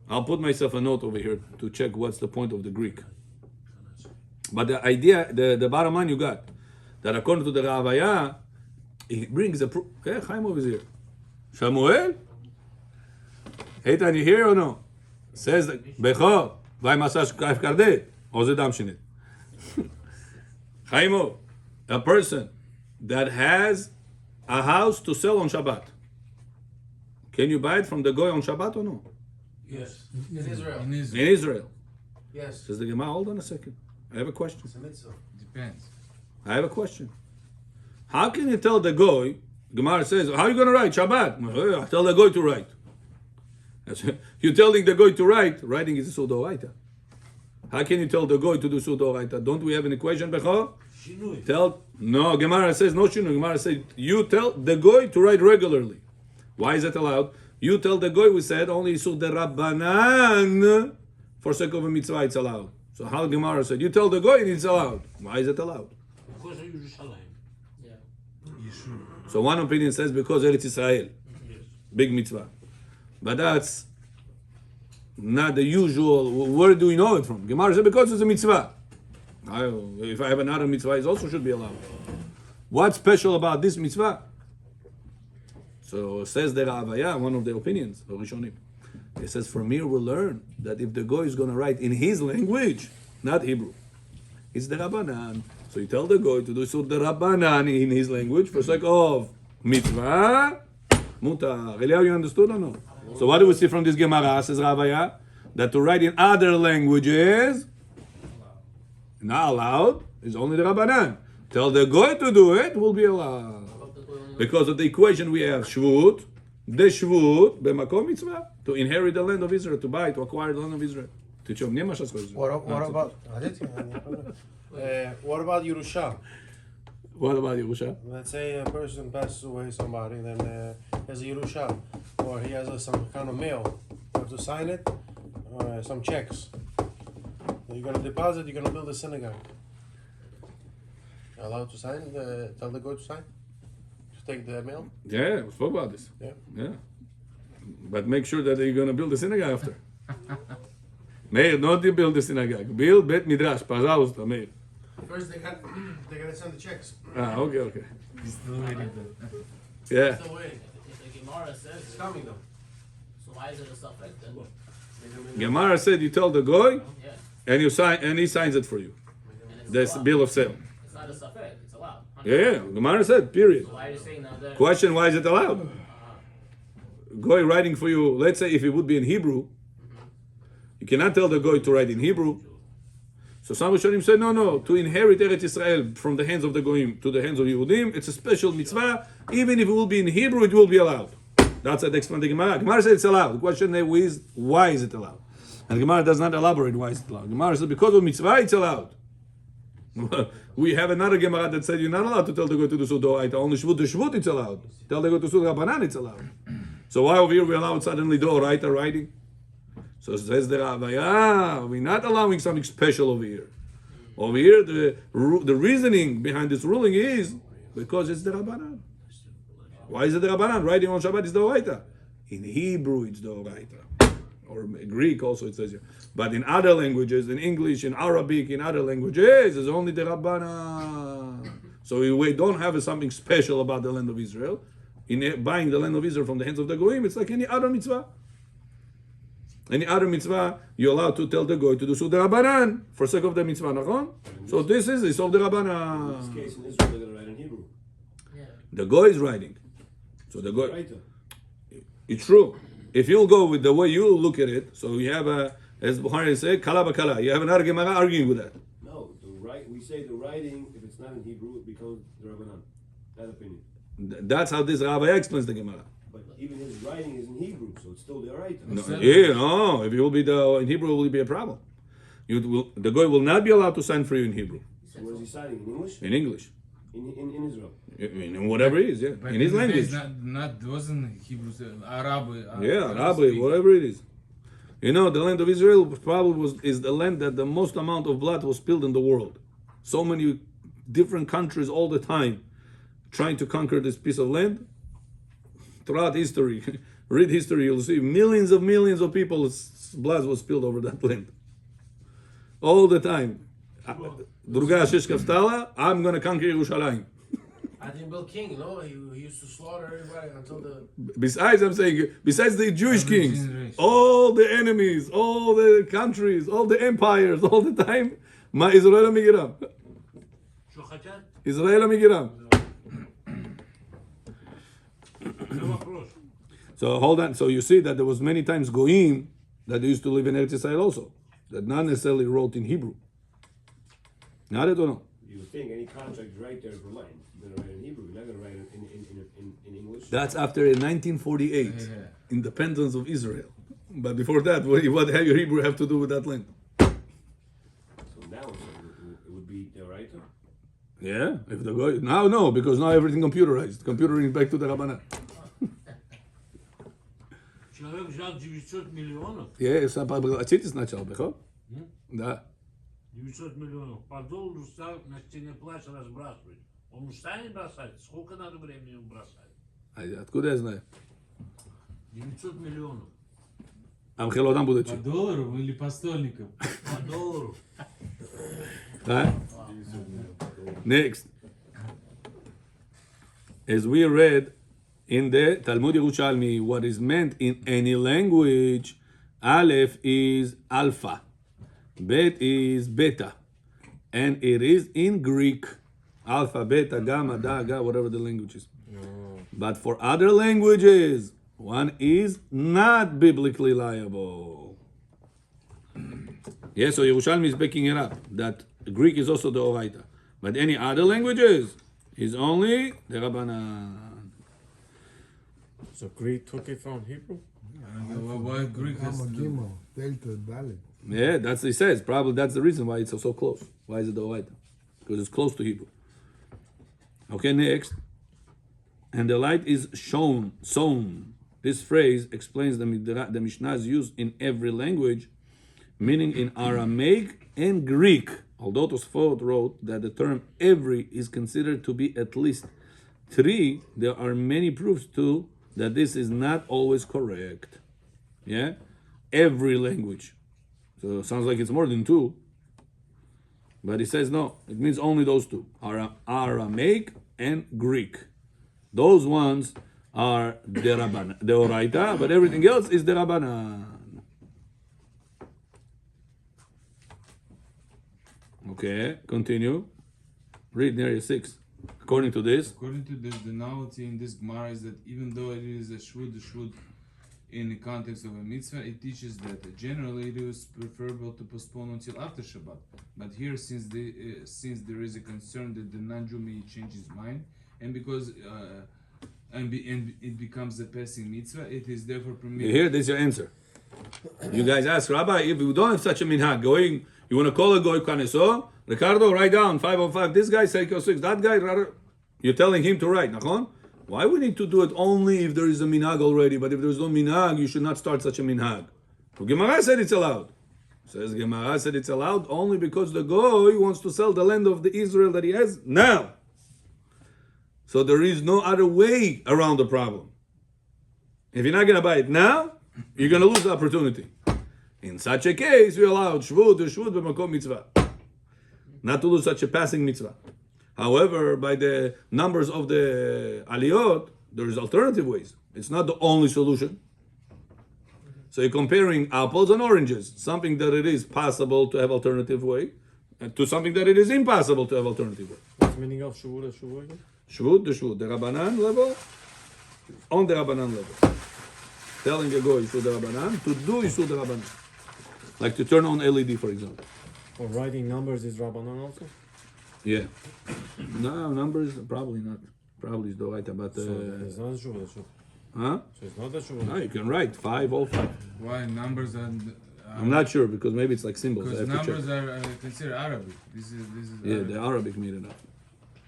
I'll put myself a note over here to check what's the point of the Greek. But the idea, the bottom line you got, that according to the Ravaya, he brings a proof. Hey, Chaim over here. Shamuel? Eitan, you here or no? Says, Becho, vai massage kaif kardet, or the dam shinit. Chaimo, a person that has a house to sell on Shabbat, can you buy it from the goy on Shabbat or no? Yes. In Israel. In In Israel. Israel. Yes. Says the Gemara, hold on a second. I have a question. It's a mitzvah. Depends. I have a question. How can you tell the goy, Gemara says, how are you going to write Shabbat? I tell the goy to write. You're telling the goy to write, writing is a sudoraita. How can you tell the goy to do sudoraita? Don't we have an equation, Becho? No, Gemara says no shinu. Gemara says, you tell the goy to write regularly. Why is that allowed? You tell the goy, we said, only Isur de Rabbanan, for sake of a mitzvah, it's allowed. So how Gemara said, you tell the goy, it's allowed. Why is it allowed? Because of Yerushalayim. Yeah. So one opinion says, because Eretz Israel, Yes. big mitzvah. But that's not the usual, where do we know it from? Gemara said, because it's a mitzvah. If I have another mitzvah, it also should be allowed. What's special about this mitzvah? So says the Ravaya, one of the opinions of Rishonim. It says, from here we'll learn that if the goy is going to write in his language, not Hebrew, it's the Rabbanan. So you tell the goy to do so the Rabbanan in his language for sake of mitzvah, mutar. Eliyahu, you understood or no? So what do we see from this Gemara, says Ravaya? That to write in other languages, not allowed, is only the Rabbanan. Tell the goy to do it, will be allowed. Because of the equation we have, Shvut, the Shvut, b'makom mitzvah, to inherit the land of Israel, to buy, to acquire the land of Israel. What about what about Yerusha? What about Yerusha? Let's say a person passes away, somebody, then has a Yerusha, or he has some kind of mail. You have to sign it, or some checks. You're going to deposit, you're going to build a synagogue. You're allowed to sign? Tell the goy to sign? To take the mail? Yeah, we spoke about this. Yeah. But make sure that you're going to build a synagogue after. Meir, not you build a synagogue. Build Bet Midrash. Пожалуйста, Meir. First, they got to send the checks. Okay. He's still waiting. Yeah. Still waiting. If the Gemara says It's it, coming though. so why is it a suffix then? Gemara said you tell the goy, Yeah. and you sign, and he signs it for you. And it's That's allowed. bill of sale. It's not a suffix, it's allowed. Yeah. Gemara said, period. So why are you saying now that? Question, why is it allowed? Goy writing for you, let's say if it would be in Hebrew, you cannot tell the goy to write in Hebrew. So some Rishonim said, no, to inherit Eretz Israel from the hands of the goyim to the hands of Yehudim, it's a special mitzvah. Even if it will be in Hebrew, it will be allowed. That's the explain the Gemara. Gemara said it's allowed. The question is, why is it allowed? And Gemara does not elaborate why is it allowed. Gemara said because of mitzvah, it's allowed. We have another Gemara that said you're not allowed to tell the goy to do Sudoraita. Only Shvut to Shvut it's allowed. Tell the goy to Sudo Rabbanan it's allowed. So why over here we allowed suddenly Doraita writing? So says the Ravaya, we're not allowing something special over here. Over here, the reasoning behind this ruling is because it's the Rabbanan. Why is it the Rabbanan? Writing on Shabbat is the Doraita. In Hebrew, it's the Doraita. Or Greek also it says here. But in other languages, in English, in Arabic, in other languages, it's only the Rabbanan. So we don't have something special about the land of Israel. In buying the land of Israel from the hands of the Goyim, it's like any other mitzvah. Any other mitzvah, you're allowed to tell the goy to do so the Rabbanan for sake of the mitzvah, nachon? So this is of the Rabbanan. In this case, in Israel, they're going to write in Hebrew. Yeah. The goy is writing. So the goy, it's true. If you'll go with the way you look at it, so you have as Bukhari said, kala b'kala. You have another Gemara arguing with that. No, we say the writing, if it's not in Hebrew, it becomes the Rabbanan. That opinion. That's how this Rabbi explains the Gemara. But even his writing is in Hebrew, so it's still the right. No, if it will be in Hebrew, it will be a problem. The goy will not be allowed to sign for you in Hebrew. So what is he signing? In English? In English. In Israel? In whatever it is, yeah. Back In his the language. days, not wasn't Hebrew, Arabic. Yeah, Arabic, whatever it is. You know, the land of Israel probably is the land that the most amount of blood was spilled in the world. So many different countries all the time, trying to conquer this piece of land. Throughout history, read history, you'll see millions of people's blood was spilled over that land. All the time. Druga Shishka vstala, I'm going to conquer Yerushalayim. I think Bill King, he used to slaughter everybody until the. Besides, I'm saying, besides the Jewish Every kings, generation. all the enemies, all the countries, all the empires, all the time, Ma Israel Migiram. Шо хотят? Israel Migiram. Это вопрос. So hold on. So you see that there was many times Goyim that used to live in Eretz Israel also, that not necessarily wrote in Hebrew. Not at all. You would think any contract right there for land, you're gonna write in Hebrew, you're not gonna write it in English. That's after 1948 Yeah. independence of Israel. But before that, what have your Hebrew have to do with that land? So now it would be the writer. Yeah, if the Goy now no, because now everything computerized. Computering back to the Rabbanah. Человек взял 900 миллионов, Yeah, отчитесь сначала, бехо? Да. 900 миллионов, по доллару стал на стене плащ разбрасывать. Он устанет бросать? Сколько надо времени ему бросать? Откуда я знаю? 900 миллионов. Амхелодам будет По учить. доллару или по стольникам? По доллару. Right? Next. As we read in the Talmud Yerushalmi, what is meant in any language, Aleph is alpha, Bet is beta, and it is in Greek. Alpha, beta, gamma, daga, whatever the language is. But for other languages, one is not biblically liable. Yes, so Yerushalmi is backing it up, that Greek is also the Oraita. But any other languages is only the Rabbanan. So Greek took it from Hebrew? Why Greek has to do? Delta, Dalet. Yeah, that's it says. Probably that's the reason why it's so close. Why is it the Oraita? Because it's close to Hebrew. Okay, next. And the light is shown, sown. This phrase explains the Mishnah's use in every language, meaning in Aramaic and Greek. Although Tosfot wrote that the term every is considered to be at least 3, there are many proofs too that this is not always correct. Yeah? Every language. So it sounds like it's more than 2. But he says no, it means only those 2. Aramaic and Greek. Those ones are the Rabbanan, the Oraita, but everything else is the Rabbanan. Okay, continue. Read near 6. According to this, According to this, the novelty in this Gemara is that even though it is a shvud in the context of a mitzvah, it teaches that generally it is preferable to postpone until after Shabbat. But here, since there is a concern that the non-Jew may change his mind, and because and it becomes a passing mitzvah, it is therefore permitted. here, this is your answer. You guys ask, Rabbi, if you don't have such a minhag, going, you want to call a goy kaneso? Ricardo, write down 505. This guy, 606. That guy, you're telling him to write, nachon? Why we need to do it only if there is a minhag already? But if there is no minhag, you should not start such a minhag. So Gemara said it's allowed. Says Gemara said it's allowed only because the goy wants to sell the land of the Israel that he has now. So there is no other way around the problem. If you're not going to buy it now, you're going to lose the opportunity. In such a case, we allowed shvud b'makom mitzvah. Not to lose such a passing mitzvah. However, by the numbers of the aliyot, there is alternative ways. It's not the only solution. So you're comparing apples and oranges, something that it is possible to have alternative way, to something that it is impossible to have alternative way. What's the meaning of Shavua again? Shvud, the Rabbanan level, on the Rabbanan level. Telling a goy Yisud the Rabbanan, to do Yisud the Rabbanan. Like to turn on LED, for example. Or writing numbers is Rabbanan also? Yeah. No, numbers, probably not. Probably is the right, but... So it's not a Shavua. huh? So it's not a Shavua. No, you can write 5, all 5. Why numbers and I'm not sure, because maybe it's like symbols. I because have to check. numbers are considered Arabic. This is Yeah, Arabic. the Arabic made it up.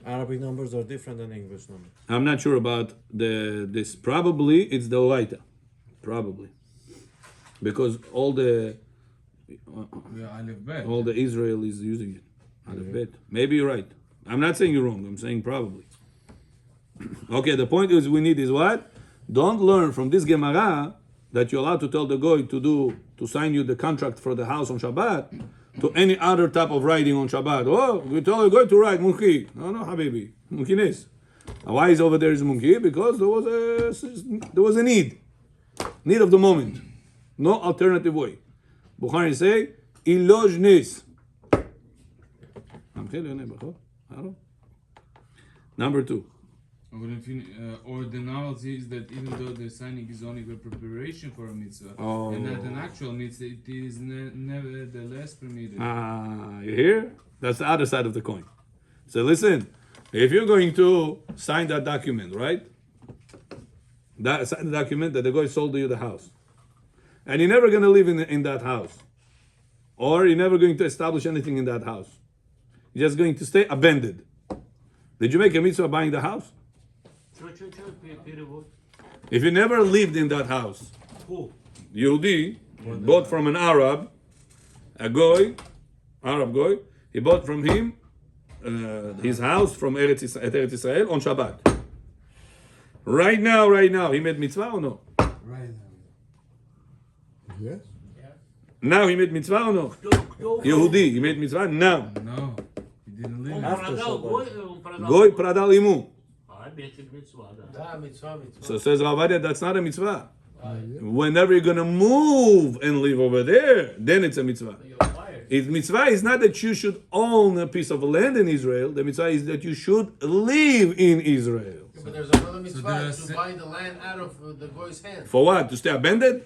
Arabic numbers are different than English numbers. I'm not sure about this. Probably it's the Oraita. Probably. Because all the Yeah, Aleph Bet. Israel is using it. Aleph Bet. Maybe you're right. I'm not saying you're wrong. I'm saying probably. Okay, the point is we need is what? Don't learn from this Gemara that you're allowed to tell the goy to sign you the contract for the house on Shabbat to any other type of writing on Shabbat. Oh, you tell the goy to write Munki. No, habibi. Munkinis. Why is over there is Munki? Because there was a need of the moment. No alternative way. Bukhari say, ilojnis. Number 2. Or the novelty is that even though the signing is only a preparation for a mitzvah Oh. and not an actual mitzvah, it is nevertheless permitted. You hear? That's the other side of the coin. So listen, if you're going to sign that document, right? Sign the document that the guy sold you the house. And you're never going to live in that house. Or you're never going to establish anything in that house. You're just going to stay abandoned. Did you make a mitzvah buying the house? If you never lived in that house, Who? Yehudi bought from an Arab, Arab goy, he bought from him his house from Eretz Israel on Shabbat. Right now, he made mitzvah or no? Right now. Yes. Now he made mitzvah or no? Yehudi, he made mitzvah now. No, he didn't live. Продал Гой, он продал. Goy pradal imu. Обетит митцва, да. Да, mitzvah. So says Rav Ovadia, that's not a mitzvah. Whenever you're gonna move and live over there, then it's a mitzvah. You're required. It's mitzvah is not that you should own a piece of land in Israel. The mitzvah is that you should live in Israel. But there's another mitzvah there are to buy the land out of the goy's hand. For what? To stay abandoned?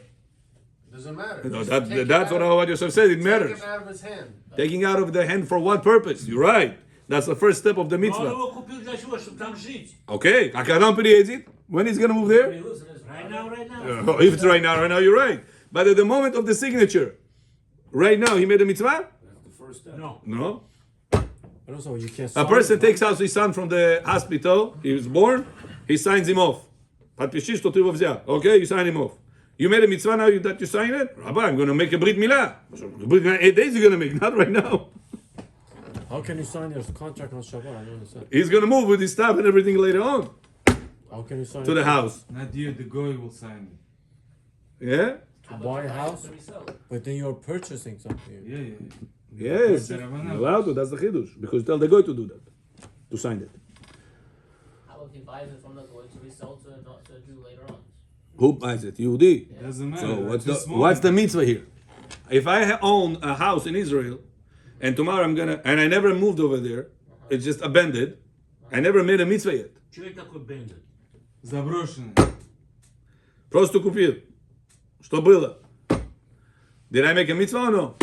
Doesn't matter. No, Just that's take what it out- Rav Ovadia said. It matters. Take it out of his hand. Taking out of the hand for what purpose? You're right. That's the first step of the Но он mitzvah. его купил для чего? Чтобы там жить. Okay, Akaram it. When he's gonna move there? You lose in Israel. Right now. If it's right now, you're right. But at the moment of the signature, right now, he made a mitzvah? That's the first step. No. No. But also, you can't. A person takes out his son from the hospital. He was born. He signs him off. Okay, you sign him off. You made a mitzvah now that you sign it? Rabbi, I'm going to make a brit milah. Brit milah 8 days you're going to make, not right now. How can you sign your contract on Shabbat? I don't understand. He's going to move with his stuff and everything later on How can you sign to the house. Not you, the goy will sign it. Yeah? to buy a house? To resell it. But then you're purchasing something. Yeah. Yes. You're allowed to. That's the chidush. Because tell the guy to do that. To sign it. How about if he buys it from the goy to resell to a Jew later on? Who buys it? Yehudi. Doesn't matter. So what's the mitzvah here? If I own a house in Israel, and tomorrow and I never moved over there, it's just abandoned, I never made a mitzvah yet. Что это такое бендит? Заброшенный. Просто купил. Что было? Did I make a mitzvah or no?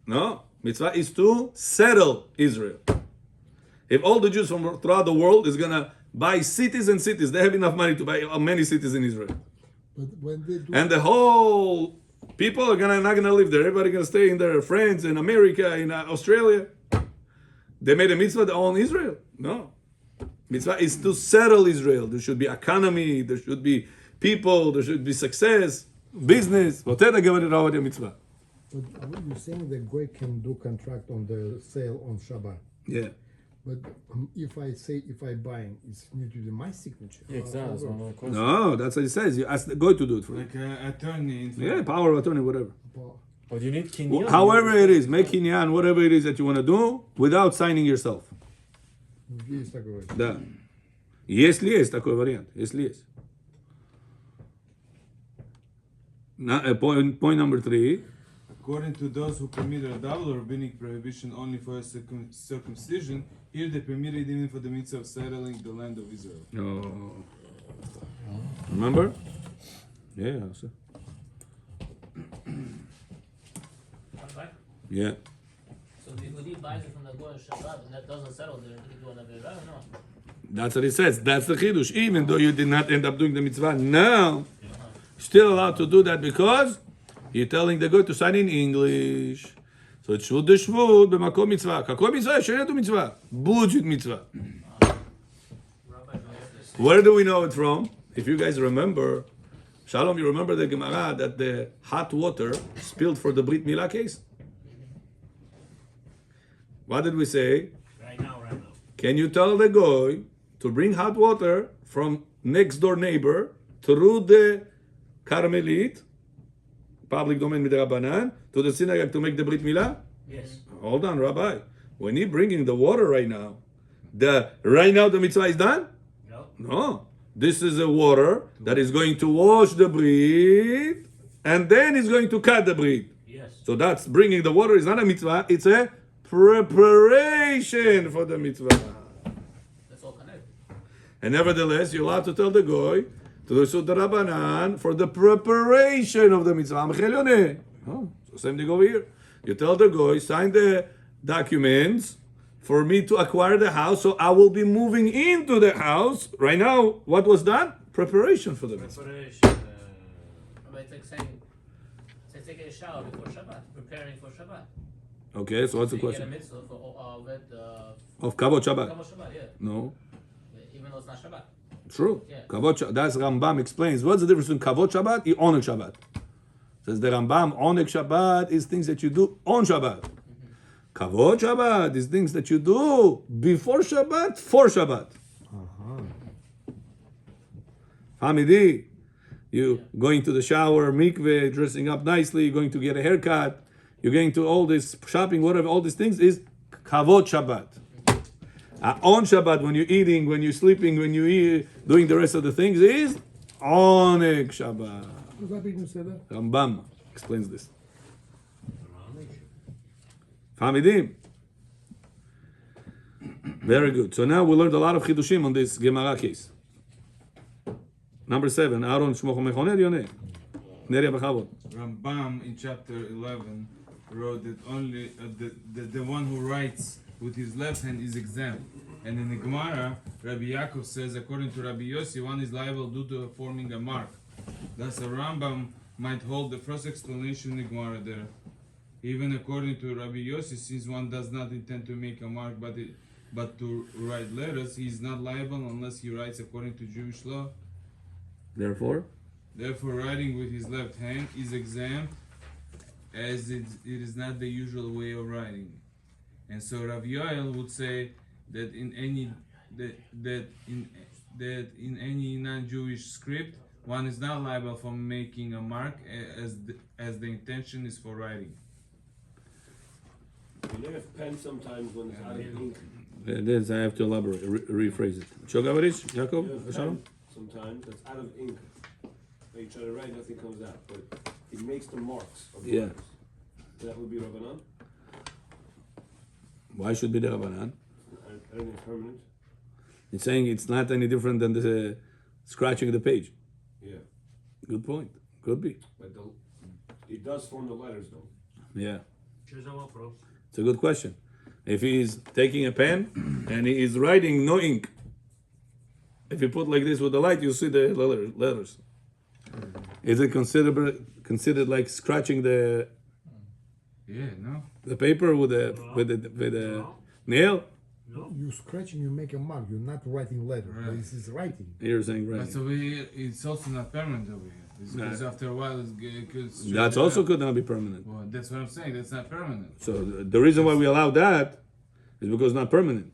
No. Mitzvah is to settle Israel. If all the Jews from throughout the world is gonna buy cities and cities, they have enough money to buy many cities in Israel. But when they do, And the whole people are not gonna live there. Everybody gonna stay in their friends in America, in Australia. They made a mitzvah to own Israel. No. Mitzvah is to settle Israel. There should be economy, there should be people, there should be success, business. Whatever mitzvah. but you're saying the goy can do contract on the sale on Shabbat. Yeah. But if I buying, it's need to be my signature. Yeah, exactly. That's one of the questions. No, that's what it says. You ask the guy to do it for you. Like an attorney. Yeah, power of attorney, whatever. But you need kinyan. However it is, make kinyan, whatever it is that you want to do, without signing yourself. Есть такое. Да. Если есть такой вариант, если есть. Point number 3. According to those who permit a double rabbinic prohibition only for a circumcision, here they permitted even for the mitzvah of settling the land of Israel. Oh. Remember? Yeah. Also. Okay. Yeah. So the Yehudi buys it from the goy on Shabbat, and that doesn't settle there. He do another Avera or no? That's what it says. That's the chidush. Even though you did not end up doing the mitzvah, now still allowed to do that because you're telling the guy to sign in English. So it's shvut deshvut b'makom mitzvah. Kakoi mitzvah? Shenetu mitzvah. Bullshit mitzvah. Where do we know it from? If you guys remember, Shalom, you remember the Gemara that the hot water spilled for the Brit Milah case? What did we say? Right now. can you tell the goy to bring hot water from next door neighbor through the Carmelite, public domain midrabanan, to the synagogue to make the Brit Milah? Yes. Hold on, Rabbi. When he bringing the water right now, the mitzvah is done? No. No. This is a water that is going to wash the Brit, and then it's going to cut the Brit. Yes. So that's bringing the water is not a mitzvah, it's a preparation for the mitzvah. That's all connected. And nevertheless, you're allowed to tell the goy to do Sud Rabbanan for the preparation of the mitzvah. Oh, so same thing over here. You tell the goy, sign the documents for me to acquire the house, so I will be moving into the house. Right now, what was done? Preparation for the mitzvah. Preparation. It's like saying, it's like taking a shower before Shabbat, preparing for Shabbat. Okay, so what's the You get a question? mitzvah for, with Of Kavod Shabbat. Kavod Shabbat, yeah. No, Even though it's not Shabbat. true. Yeah. Kavod Shabbat, that's Rambam explains. What's the difference between Kavod Shabbat and Oneg Shabbat? Says the Rambam, Oneg Shabbat is things that you do on Shabbat. Kavod Shabbat is things that you do before Shabbat, for Shabbat. Hamidi, you going to the shower, mikveh, dressing up nicely, you're going to get a haircut, you're going to all this shopping, whatever, all these things is Kavod Shabbat. On Shabbat, when you're eating, when you're sleeping, when you're doing the rest of the things is Oneg Shabbat. Does that mean you say that? Rambam explains this. Hamidim. Very good. So now we learned a lot of chidushim on this Gemara case. Number 7. Aaron Shmoch Mechoner Yoneh. Neria B'chavod. Rambam in chapter 11 wrote that only the one who writes with his left hand is exempt. And in the Gemara, Rabbi Yaakov says, according to Rabbi Yossi, one is liable due to forming a mark. Thus, a Rambam might hold the first explanation in the Gemara there. Even according to Rabbi Yossi, since one does not intend to make a mark but to write letters, he is not liable unless he writes according to Jewish law. Therefore, writing with his left hand is exempt, as it is not the usual way of writing. And so Rav Yoel would say that in any non-Jewish script, one is not liable for making a mark, as the intention is for writing. You left pen sometimes when it's out of ink. this I have to elaborate, rephrase it. Shogavarish, Jacob, You have Shalom. pen sometimes that's out of ink. When you try to write, nothing comes out, but it makes the marks of the Yeah. letters. That would be Rabbanan. Why should be the Rabbanan? I don't think it's permanent. It's saying it's not any different than the scratching the page. Yeah, Good point. Could be. but it does form the letters though. Yeah. Что за вопрос? It's a good question. If he is taking a pen and he is writing no ink, if you put like this with the light, you see the letters. Is it considered like scratching the No. paper with the nail? You scratching, you make a mark. You're not writing letter. Right. This is writing. You're saying But right. over here, it's also not permanent over here. Because after a while, it could straighten That's it also out. could not be permanent. Well, that's what I'm saying. That's not permanent. So the reason why we allow that is because it's not permanent.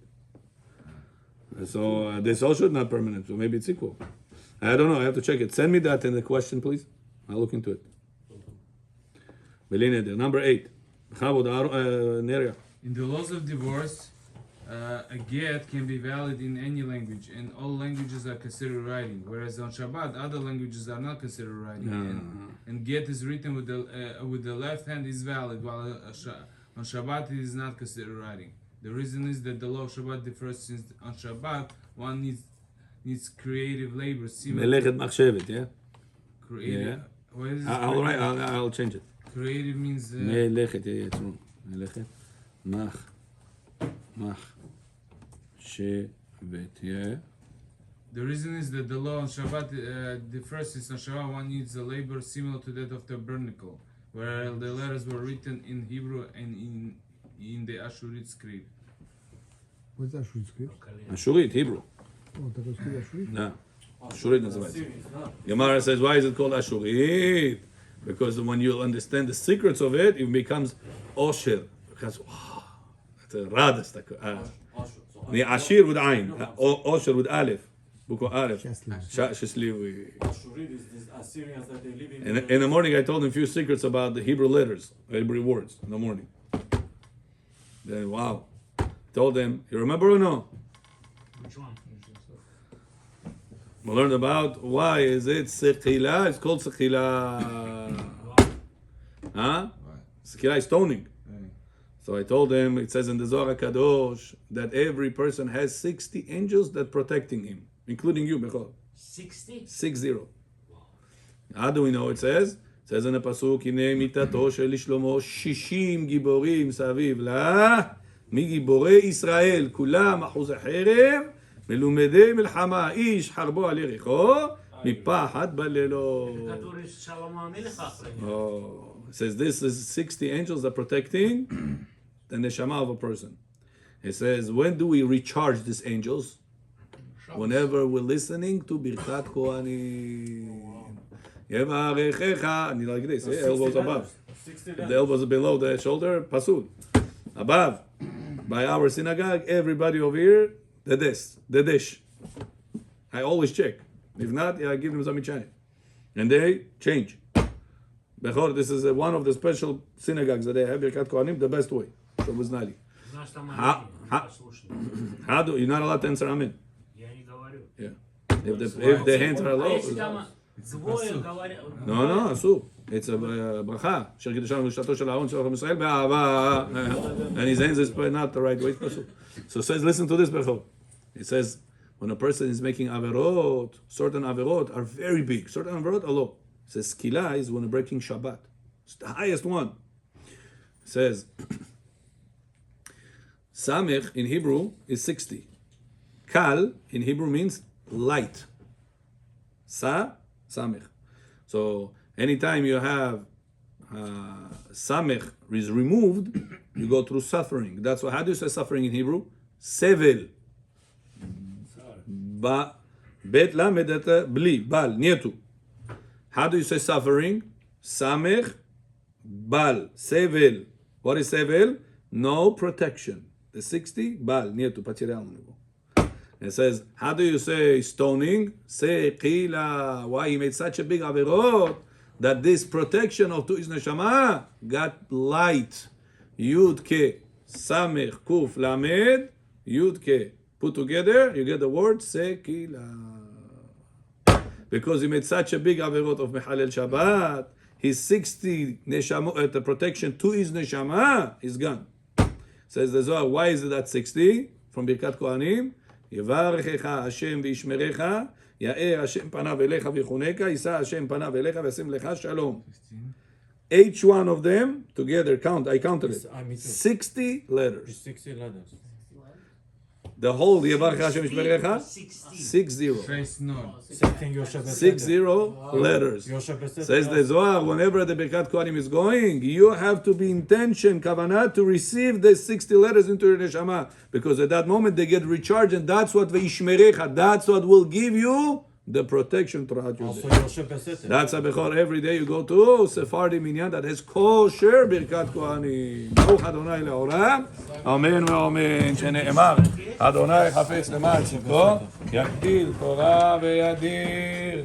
So this also is not permanent. So maybe it's equal. I don't know. I have to check it. Send me that in the question, please. I'll look into it. Number 8. Neria. In the laws of divorce, a get can be valid in any language, and all languages are considered writing. Whereas on Shabbat, other languages are not considered writing. And get is written with the left hand is valid, while on Shabbat it is not considered writing. The reason is that the law of Shabbat differs, since on Shabbat one needs creative labor. Melechet machshevet, yeah? Creative. Yeah. What is I'll change it. Creative means. Melechet, yeah, it's wrong. Melechet machshevet, yeah? The reason is that the law on Shabbat differs, since on Shabbat one needs a labor similar to that of the tabernacle, where the letters were written in Hebrew and in the Ashurit script. What's that script? Ashurit, Hebrew. Oh, that was Ashurit? No. Ashurit называется. Gemara says, why is it called Ashurit? Because when you understand the secrets of it, it becomes Osher. Because, wow, it's a radist. The Ashir with Ain, Osher with Aleph. Book of Aleph. Shesliwi. Assyrians that they live In the morning, I told him a few secrets about the Hebrew letters, Hebrew words. In the morning. Then, wow. Told them, you remember or no? Which one? We learned about why is it Sekhila? It's called Sekhila. Huh? Sekhila is stoning. So I told him, it says in the Zohar Kadosh that every person has 60 angels that protecting him, including you, Bechor. 60? 60. How do we know? It says in the pasuk, הנה מיתתו של שלמה 60 גיבורים סביב לה, מגיבורי ישראל, כולם אחוזי חרב, מלומדי מלחמה, איש חרבו על יריחו, מפחד בלילות. כתוב שלמה המלך אחרי. Oh, it says this is 60 angels that are protecting the neshama of a person. It says, when do we recharge these angels? Whenever we're listening to Birkat Kohanim. Yevarechecha, and you like this, elbows above. The elbows below the shoulder, pasul. Above. By our synagogue, everybody over here, the dish. I always check. If not, I give them some chai. And they change. Bechor, this is one of the special synagogues that they have, Birkat Kohanim, the best way. So Buznali. How do you're not allowed to answer Amen? Yeah. If the hands are low. No, אסור. It's a bracha. אשר קידשנו לשתו של הארון של עם ישראל באהבה. And his hands is not the right way. So it says, listen to this, Bechor. It says, when a person is making averot, certain averot are very big. Certain averot are low. It says, skila is when breaking Shabbat. It's the highest one. It says, Samech in Hebrew is 60. Kal in Hebrew means light. Samech. So anytime you have Samech is removed, you go through suffering. That's why, how do you say suffering in Hebrew? Sevel. Bet lamed bli, bal, nietu. How do you say suffering? Samech, bal, sevel. What is sevel? No protection. The 60, bal, nietu, pachirealnu. It says, how do you say stoning? Say qila. Why he made such a big averot that this protection of Tu'is Neshama got light. Yud ke, samech, kuf, lamed, yud ke. Put together, you get the word sekila. Because he made such a big averot of Mechalel Shabbat, his 60 neshama, the protection to his neshama is gone. Says the Zohar, why is it at 60? From Birkat Kohanim, Yevarechecha Hashem v'yishmerecha, Ya'er Hashem panav elecha v'chuneka, Yisa Hashem panav elecha v'yasim lecha shalom. Each one of them, together, I counted it, 60 letters. 60 letters. The whole Yevarech Hashem Yishmerecha, 60. 60 letters. Says the Zohar, whenever the Birkat Kohanim is going, you have to be intention, kavanah, to receive the 60 letters into your neshama. Because at that moment they get recharged, and that's what V'yishmerecha, that's what will give you the protection throughout your day. That's a Bechor. Every day you go to Sephardi Minyan that has kosher Birkat Kohanim. Baruch Adonai le'olam. Amen ve'amen. שנאמר, אדוני חפץ למען צדקו, יגדיל תורה וידיר.